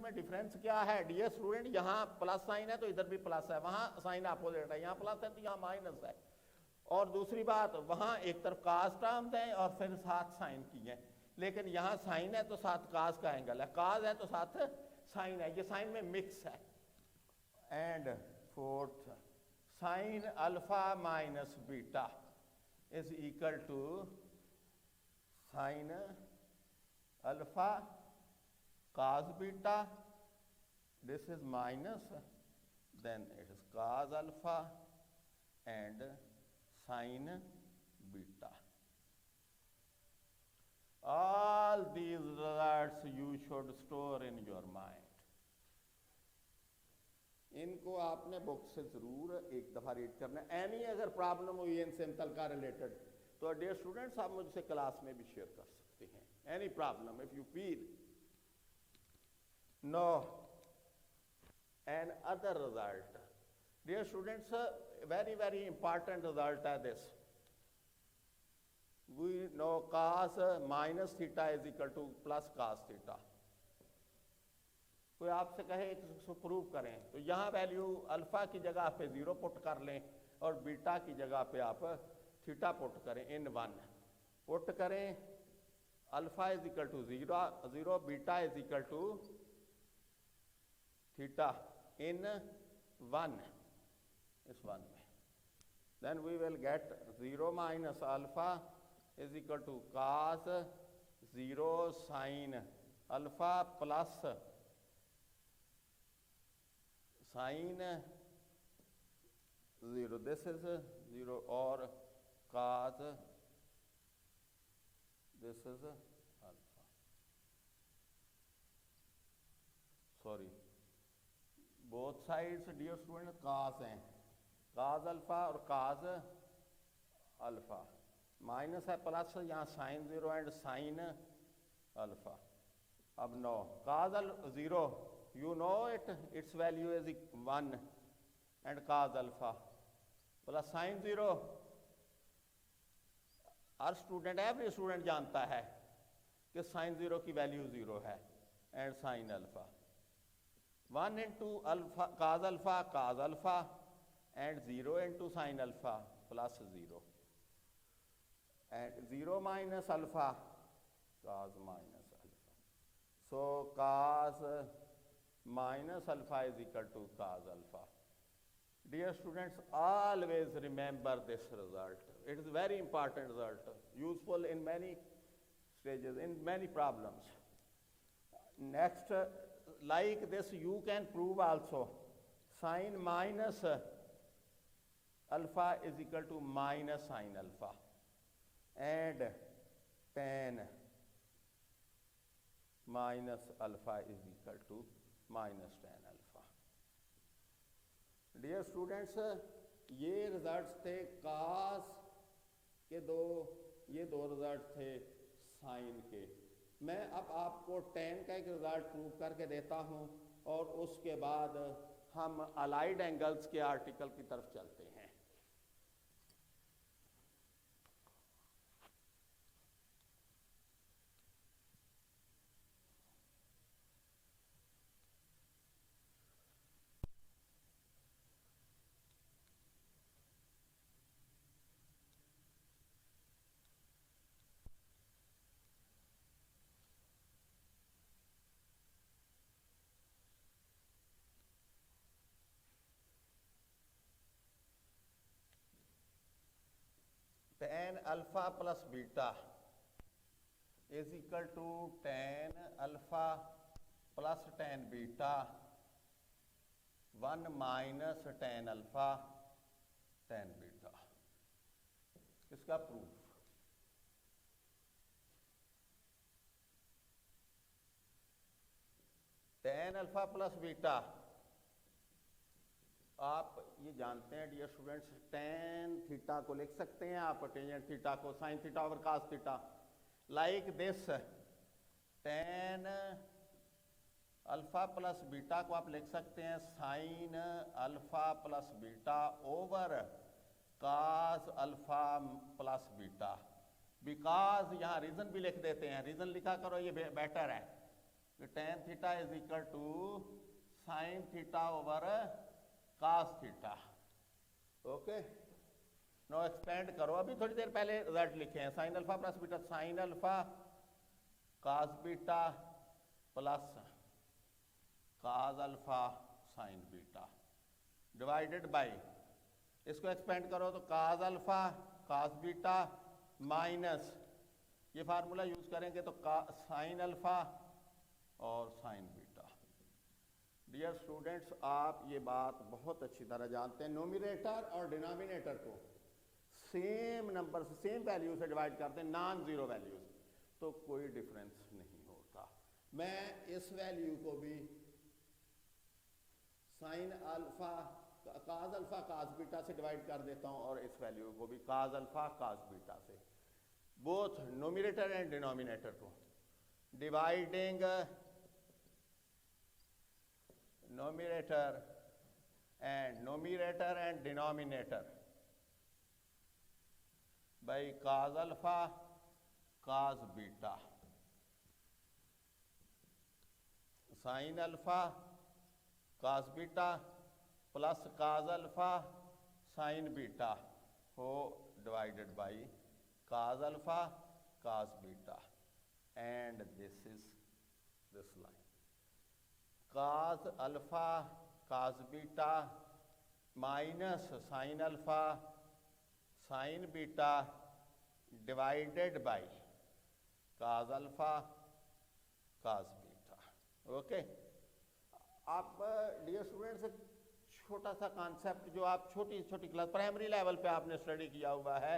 में डिफरेंस क्या है डियर स्टूडेंट, यहाँ प्लस साइन है तो इधर भी प्लस है, वहां साइन अपोजिट है, यहाँ प्लस है तो यहाँ माइनस है। और दूसरी बात, वहां एक तरफ काज टर्म्स है और फिर साथ साइन की है, लेकिन यहाँ साइन है तो साथ काज का एंगल है, काज है तो साथ साइन है, ये साइन में मिक्स है। And fourth, sine alpha minus beta is equal to sine alpha cos beta, this is minus, then it is cos alpha and sin beta. All these results you should store in your mind. इनको आपने book से जरूर एक दफा read करना है। Any अगर problem हुई इन सिंपल का रिलेटेड तो डियर स्टूडेंट्स आप मुझसे क्लास में भी शेयर कर सकते हैं। Any problem if you feel. Now, an other result. Dear students, very important result is this. We know cos minus theta is equal to plus cos theta. कोई आपसे कहे इसको प्रूव करें तो यहाँ वैल्यू अल्फा की जगह पे 0 पुट कर लें और बीटा की जगह पे आप थीटा पुट करें, इन 1 पुट करें, alpha is equal to 0, beta is equal to theta इन 1, इस 1 में, then we will get 0 minus alpha is equal to cos 0 sin alpha plus sin 0, this is 0, or cos this is alpha, sorry both sides dear student cos हैं, cos alpha और cos alpha, minus है plus, यहाँ sine 0 and sine alpha. अब know cos 0 you know its value is 1 and cos alpha plus sine 0, हर student every student जानता है कि sine 0 की वैल्यू 0 है, and sine alpha 1 into alpha cos alpha and 0 into sin alpha plus 0, and 0 minus alpha cos minus alpha, so cos minus alpha is equal to cos alpha. Dear students, always remember this result. It is very important result, useful in many stages, in many problems. Next, like this you can prove also, sin minus alpha is equal to minus sin alpha, and tan minus alpha is equal to minus tan alpha. Dear students, ये results थे cos के ये दो result थे sign के। मैं अब आपको tan का एक रिजल्ट प्रूव करके देता हूं और उसके बाद हम अलाइड एंगल्स के आर्टिकल की तरफ चलते हैं। tan alpha plus beta is equal to tan alpha plus tan beta 1 minus tan alpha tan beta। इसका proof, tan alpha plus beta, आप ये जानते हैं डियर स्टूडेंट्स, tan थीटा को लिख सकते हैं आप, टेंजेंट थीटा को sign theta over cos theta, like this. tan alpha plus beta को आप लिख सकते हैं sine alpha plus beta over cos alpha plus beta. Because यहाँ रीजन भी लिख देते हैं, रीजन लिखा करो, ये बेटर है। tan theta is equal to sine theta over cos theta. Okay, no expand करो। अभी थोड़ी देर पहले रिजल्ट लिखे हैं, sine alpha plus beta, sine alpha cos beta plus cos alpha sine beta divided by, इसको एक्सपेंड करो तो cos alpha cos beta minus, ये फार्मूला यूज करेंगे तो साइन अल्फा और साइन बीटा। डियर स्टूडेंट्स, आप ये बात बहुत अच्छी तरह जानते हैं, नोमिनेटर और डिनोमिनेटर को सेम नंबर से, सेम वैल्यू से डिवाइड करते हैं, नॉन जीरो वैल्यूज, तो कोई डिफरेंस नहीं होता। मैं इस वैल्यू को भी साइन अल्फा काज अल्फा काज बीटा से डिवाइड कर देता हूं और इस वैल्यू को भी काज अल्फा काज बीटा से, बोथ नोमिनेटर एंड डिनोमिनेटर को। Dividing numerator and denominator by cos alpha cos beta, sin alpha cos beta plus cos alpha sin beta हो divided by cos alpha cos beta, and this is this line cos alpha cos beta minus sin alpha sin beta divided by cos alpha cos beta। Okay, आप dear students छोटा सा concept जो आप छोटी छोटी class primary level पे आपने study किया हुआ है,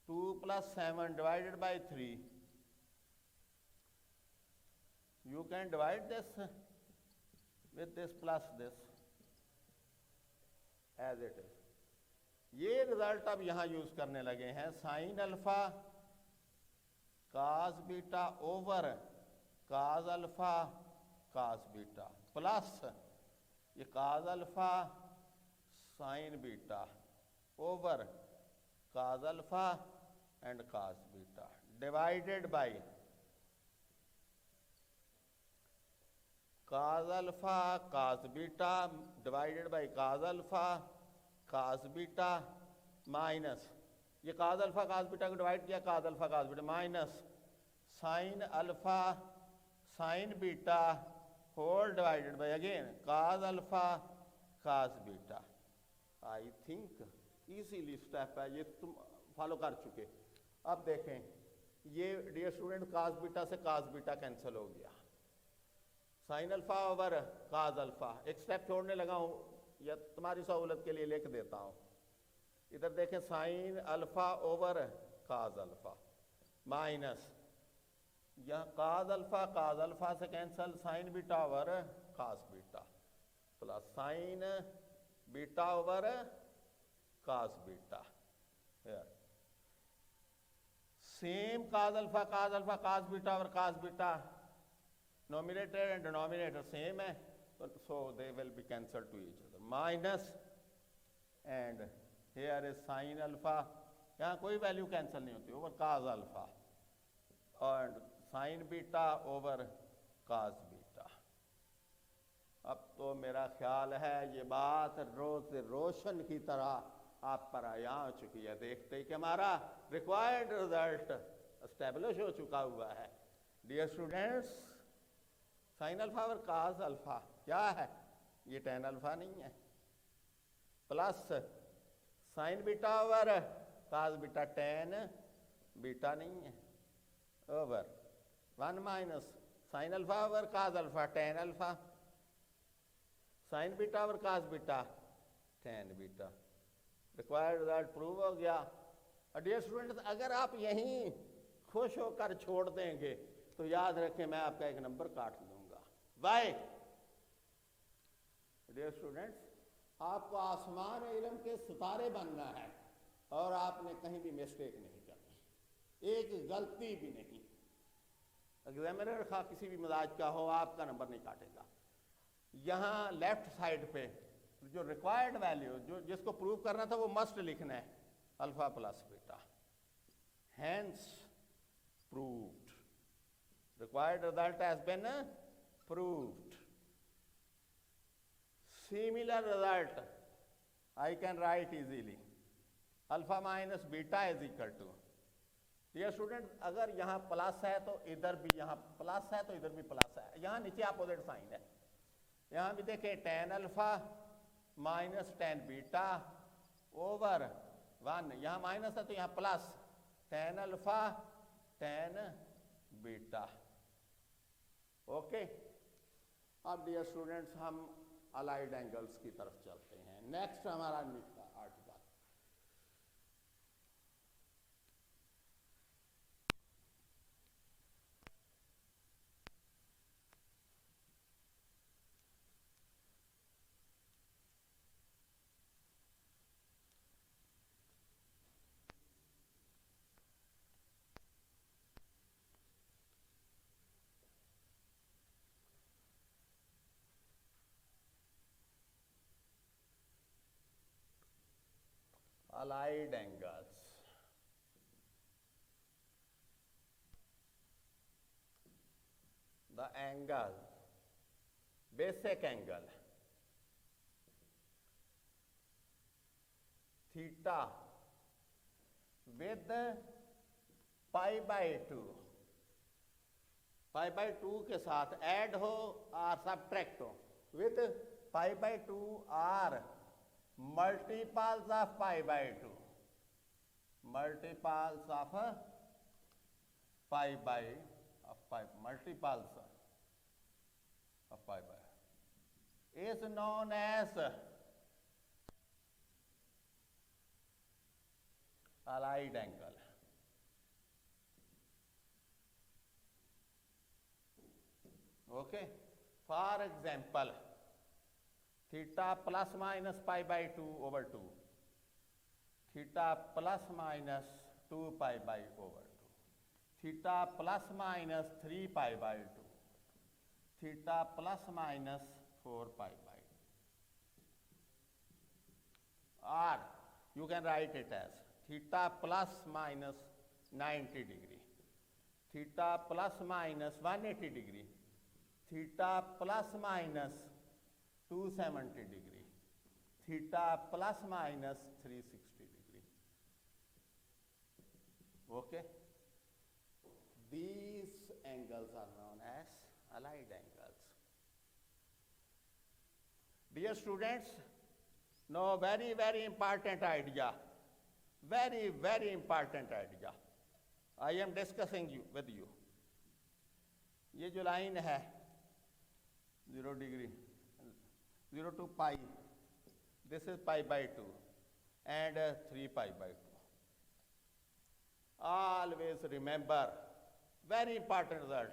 2 + 7 divided by 3, you can divide this with this plus this as it is। ये रिजल्ट अब यहां यूज करने लगे हैं, sine alpha cos beta over cos alpha cos beta plus ये cos alpha sine beta over cos alpha and cos beta divided by cos alpha cos beta divided by cos alpha cos beta minus, ये cos alpha cos beta को divide किया cos alpha cos beta minus sine alpha sine beta whole divided by again cos alpha cos beta. I think easily step है, ये तुम follow कर चुके। अब देखें, ये डियर स्टूडेंट cos बीटा से cos बीटा कैंसिल हो गया, sine alpha over cos alpha, एक स्टेप छोड़ने लगा हूं या तुम्हारी सहूलत के लिए लिख देता हूं। इधर देखें, sine alpha over cos alpha minus यह cos अल्फा से cancel, sign beta over cos beta plus sign beta over cos beta. Same cos alpha cos beta over cos beta, numerator and denominator same है, so they will be cancelled to each other, minus and here is sin alpha, यहाँ कोई value cancel नहीं होती, over cos alpha और sin beta over cos beta. अब तो मेरा ख्याल है ये बात रोज रोशन की तरह आप पर आ चुकी है, देखते ही कि हमारा रिक्वायर्ड रिजल्ट एस्टेब्लिश हो चुका हुआ है। डियर स्टूडेंट्स, साइन अल्फा और cos अल्फा क्या है, ये tan अल्फा नहीं है, plus sign beta over cos beta tan beta नहीं है, over 1 minus sine alpha over cos alpha tan alpha, sine beta over cos beta tan beta. Required result prove हो गया। Dear students, अगर आप यहीं खुश होकर छोड़ देंगे तो याद रखें मैं आपका एक नंबर काट लूंगा। वाई? डियर स्टूडेंट्स, आपको आसमान इल्म के सितारे बनना है और आपने कहीं भी मिस्टेक नहीं करनी, एक गलती भी नहीं। एग्जामिनर खा किसी भी मिजाज का हो, आपका नंबर नहीं काटेगा। यहाँ लेफ्ट साइड पे जो रिक्वायर्ड वैल्यू जो जिसको प्रूव करना था वो मस्ट लिखना है, alpha plus beta, hence proved. Required result has been proved. Similar result I can write easily. Alpha minus beta is equal to. डियर स्टूडेंट, अगर यहाँ प्लस है तो इधर भी यहाँ प्लस है तो इधर भी प्लस है, यहाँ नीचे अपोजिट साइन है। यहाँ भी देखें tan alpha minus tan beta over 1, यहाँ माइनस है तो यहाँ plus tan alpha tan beta. Okay, अब डियर स्टूडेंट्स हम अलाइड एंगल्स की तरफ चलते हैं। नेक्स्ट हमारा article allied angles. The angle, basic angle theta with pi by 2, pi by 2 के साथ ऐड हो और सब्ट्रैक्ट हो, with pi by 2 are multiples of pi by 2, multiples of pi by multiples of pi by is known as allied angle. Okay, for example, theta plus minus pi by 2 over 2, theta plus minus 2 pi by over 2, theta plus minus 3 pi by 2, theta plus minus 4 pi by 2. Or you can write it as theta plus minus 90 degree, theta plus minus 180 degree, theta plus minus 270 degree, theta plus minus 360 degree. Okay, these angles are known as allied angles. Dear students, now very important idea, very important idea I am discussing with you. ये जो line है 0 degree 0 to pi, this is pi by 2 and 3 pi by 2. Always remember, very important result,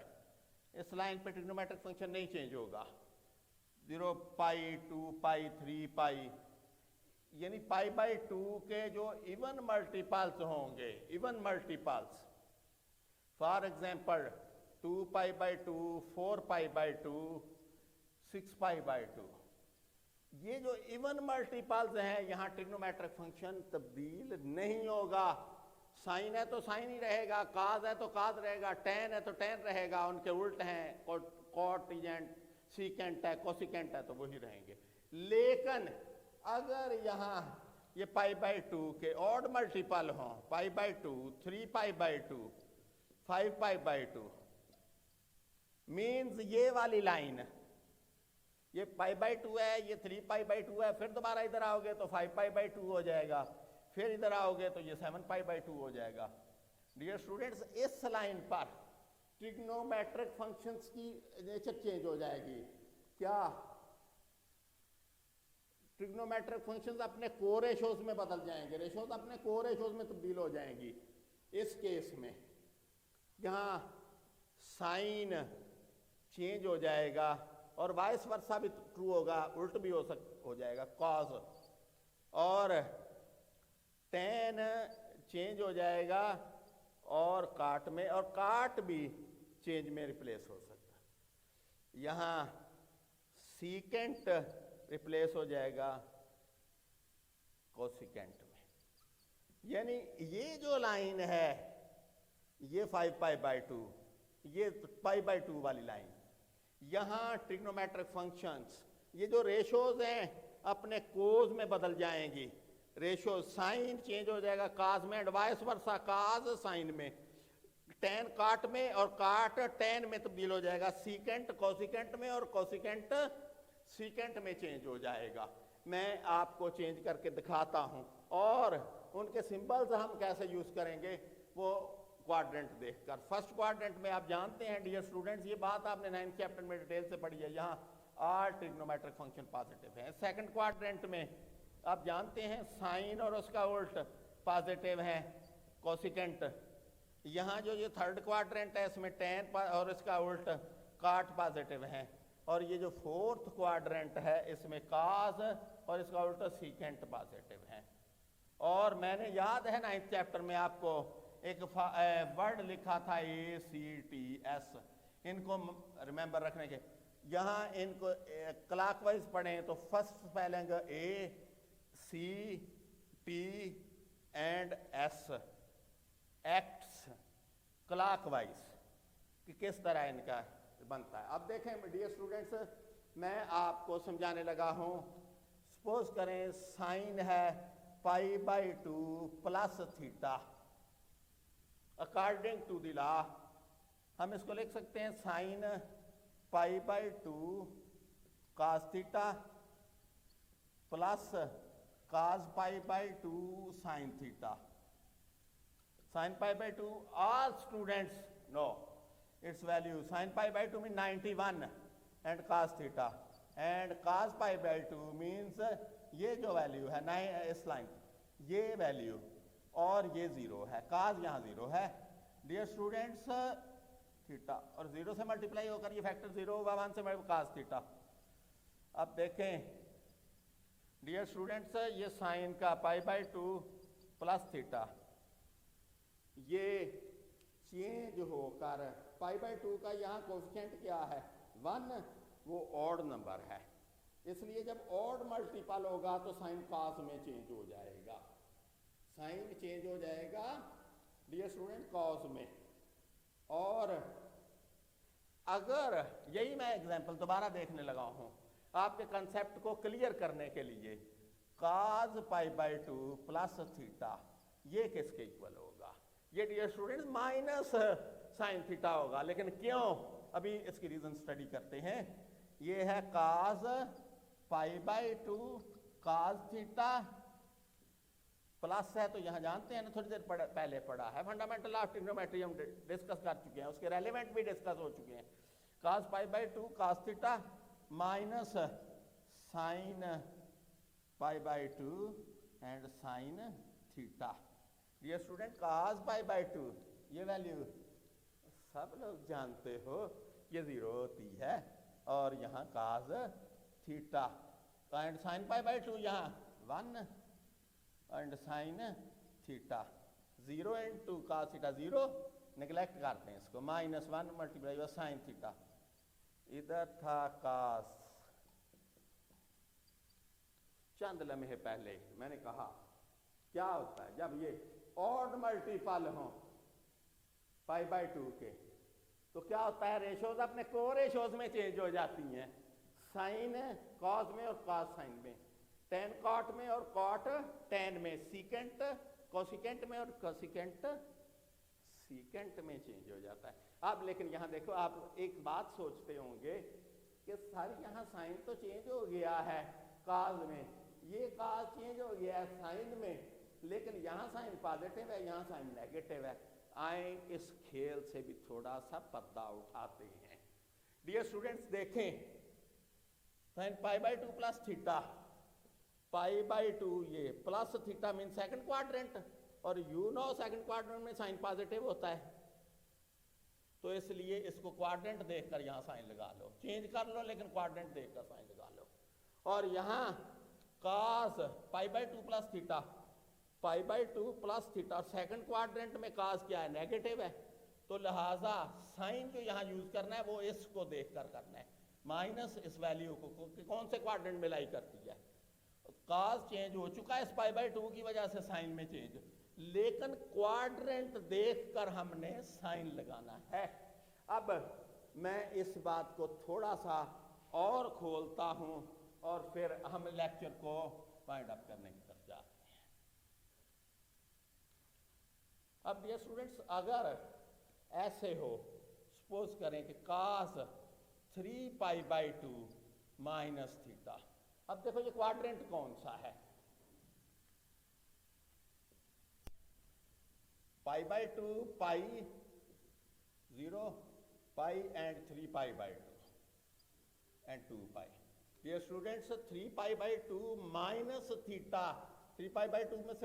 इस line पे trigonometric function नहीं change होगा। 0 पाई 2 पाई 3 पाई, यानी पाई by 2 के जो इवन मल्टीपल्स होंगे, even multiples, for example 2 pi by 2, 4 pi by 2, 6 pi by 2, ये जो इवन मल्टीपल्स हैं यहाँ ट्रिग्नोमेट्रिक फंक्शन तब्दील नहीं होगा। साइन है तो साइन ही रहेगा, काज है तो काज रहेगा, टेन है तो टेन रहेगा, उनके उल्ट हैं, कॉटिजेंट सीकेंट है, कोसिकेंट है तो वही रहेंगे। लेकिन अगर यहाँ ये पाई बाई 2 के ऑड मल्टीपल हों, पाई by 2, 3 pi by 2, 5 pi by 2, means ये वाली लाइन, ये पाई बाई 2 है, ये 3 पाई बाई 2 है, फिर दोबारा इधर आओगे तो 5 पाई बाई 2 हो जाएगा, फिर इधर आओगे तो ये 7 पाई बाई 2 हो जाएगा। डियर स्टूडेंट्स, इस लाइन पर ट्रिग्नोमेट्रिक फंक्शंस की नेचर चेंज हो जाएगी। क्या? ट्रिग्नोमेट्रिक फंक्शंस अपने को रेशोज में बदल जाएंगे, रेशोज अपने को रेशोज में तब्दील हो जाएंगी। इस केस में यहाँ साइन चेंज हो जाएगा और वाइस वर्सा भी ट्रू होगा, उल्ट भी हो जाएगा, कॉज, और टेन चेंज हो जाएगा और काट में, और काट भी चेंज में रिप्लेस हो सकता है। यहाँ सीकेंट रिप्लेस हो जाएगा कोसिकेंट में। यानी ये जो लाइन है ये 5 पाई बाई 2, ये पाई बाई 2 वाली लाइन। यहाँ ट्रिग्नोमेट्रिक फंक्शंस, ये जो रेशोज हैं अपने कोज में बदल जाएंगी। रेशो साइन चेंज हो जाएगा काज में, and vice versa, cos sine में, टेन काट में और काट टेन में तब्दील हो जाएगा, सीकेंट कोसिकेंट में और कोसिकेंट सीकेंट में चेंज हो जाएगा। मैं आपको चेंज करके दिखाता हूं, और उनके सिंबल्स हम कैसे यूज करेंगे वो क्वाड्रेंट देखकर। फर्स्ट क्वाड्रेंट में आप जानते हैं डियर स्टूडेंट्स, ये बात आपने 9th चैप्टर में डिटेल से पढ़ी है, यहाँ आर ट्रिग्नोमेट्रिक फंक्शन पॉजिटिव है। सेकंड क्वाड्रेंट में आप जानते हैं साइन और उसका उल्ट पॉजिटिव है, कोसिकेंट। यहाँ जो ये थर्ड क्वाड्रेंट है इसमें टेन और इसका उल्ट काट पॉजिटिव है, और ये जो फोर्थ क्वाड्रेंट है इसमें काज और इसका उल्ट सीकेंट पॉजिटिव है। और मैंने याद है 9th चैप्टर में आपको एक वर्ड लिखा था ACTS, इनको रिमेंबर रखने के। यहाँ इनको क्लॉकवाइज पढ़ें तो first spelling ACT and S, acts clockwise, कि किस तरह इनका बनता है। अब देखें डियर स्टूडेंट्स, मैं आपको समझाने लगा हूं। सपोज करें साइन है pi by 2 plus theta, according to the law हम इसको लिख सकते हैं sine pi by 2 cos theta plus cos pi by 2 sine theta. Sine pi by 2, all students know its value. Sin pi by 2 means 91 and cos theta, and cos pi by 2 means ये जो value है इस line, ये value और ये 0 है, cos यहाँ 0 है डियर स्टूडेंट्स, थीटा और 0 से मल्टीप्लाई होकर ये फैक्टर 0 होगा, 1 से cos थीटा। अब देखें डियर स्टूडेंट्स, ये साइन का पाई बाई 2 प्लस थीटा, ये चेंज होकर पाई बाई 2 का यहाँ कोफिशिएंट क्या है 1, वो ऑड नंबर है, इसलिए जब ऑड मल्टीपल होगा तो साइन कॉस में चेंज हो जाएगा, साइन चेंज हो जाएगा डियर स्टूडेंट कॉस में। और अगर यही मैं एग्जांपल दोबारा देखने लगा हूं आपके कंसेप्ट को क्लियर करने के लिए, cos pi by 2 plus theta ये किसके इक्वल होगा, ये dear students minus sine theta होगा। लेकिन क्यों, अभी इसकी रीजन स्टडी करते हैं। ये है cos pi by 2 cos theta plus है, तो यहां जानते हैं ना, थोड़ी देर पहले पढ़ा है, फंडामेंटल ऑफ ट्रिग्नोमेट्री हम डिस्कस कर चुके हैं, उसके रेलेवेंट भी डिस्कस हो चुके हैं। Cos pi by 2 cos theta minus sine pi by 2 and sine theta. Dear student cos pi by 2 ये वैल्यू सब लोग जानते हो, ये 0 होती है, और यहाँ काज theta and sign pi by 2 यहाँ 1 and sine theta 0 and 2 cos theta 0, neglect करते हैं इसको, -1 मल्टीप्लाई बाय साइन थीटा। इधर था कास, चंद लम्हे पहले मैंने कहा क्या होता है जब ये ऑड मल्टीपल हो पाई बाई 2 के, तो क्या होता है, रेशोज अपने को रेशोज में चेंज हो जाती हैं, साइन कॉस में और कॉस साइन में, टेन कॉट में और कॉट टेन में, सीकेंट कोसिकेंट में और कोसिकेंट सीकेंट में चेंज हो जाता है। अब लेकिन यहाँ देखो, आप एक बात सोचते होंगे कि सर यहाँ साइन तो चेंज हो गया है कॉस में, ये कॉस चेंज हो गया है साइन में, लेकिन यहाँ साइन पॉजिटिव है, यहाँ साइन नेगेटिव है। आए इस खेल से भी थोड़ा सा पर्दा उठाते हैं। डियर स्टूडेंट्स देखें, sign pi by 2 plus theta, pi by 2 ये plus theta mean second quadrant, और यू नो सेकंड क्वाड्रेंट में साइन पॉजिटिव होता है, तो इसलिए इसको क्वाड्रेंट देखकर यहाँ साइन लगा लो, चेंज कर लो लेकिन क्वाड्रेंट देखकर साइन लगा लो। और यहाँ cos pi by 2 plus theta, pi by 2 plus theta, second quadrant में cos क्या है, नेगेटिव है, तो लिहाजा साइन जो यहाँ यूज करना है वो इसको देखकर करना है, माइनस इस वैल्यू को कौन से क्वाड्रेंट में लाई करती है, cos चेंज हो चुका है इस पाई बाई 2 की वजह से साइन में चेंज, लेकिन क्वाड्रेंट देखकर हमने साइन लगाना है। अब मैं इस बात को थोड़ा सा और खोलता हूं और फिर हम लेक्चर को वाइंड अप करने की तरफ जाते हैं। अब डियर स्टूडेंट्स, अगर ऐसे हो, सपोज करें कि cos 3π/2 माइनस थीटा। अब देखो ये क्वाड्रेंट कौन सा है, π/2, pi 0, pi and 3π/2 and 2π। Dear students, 3π/2 minus theta, 3π/2 में से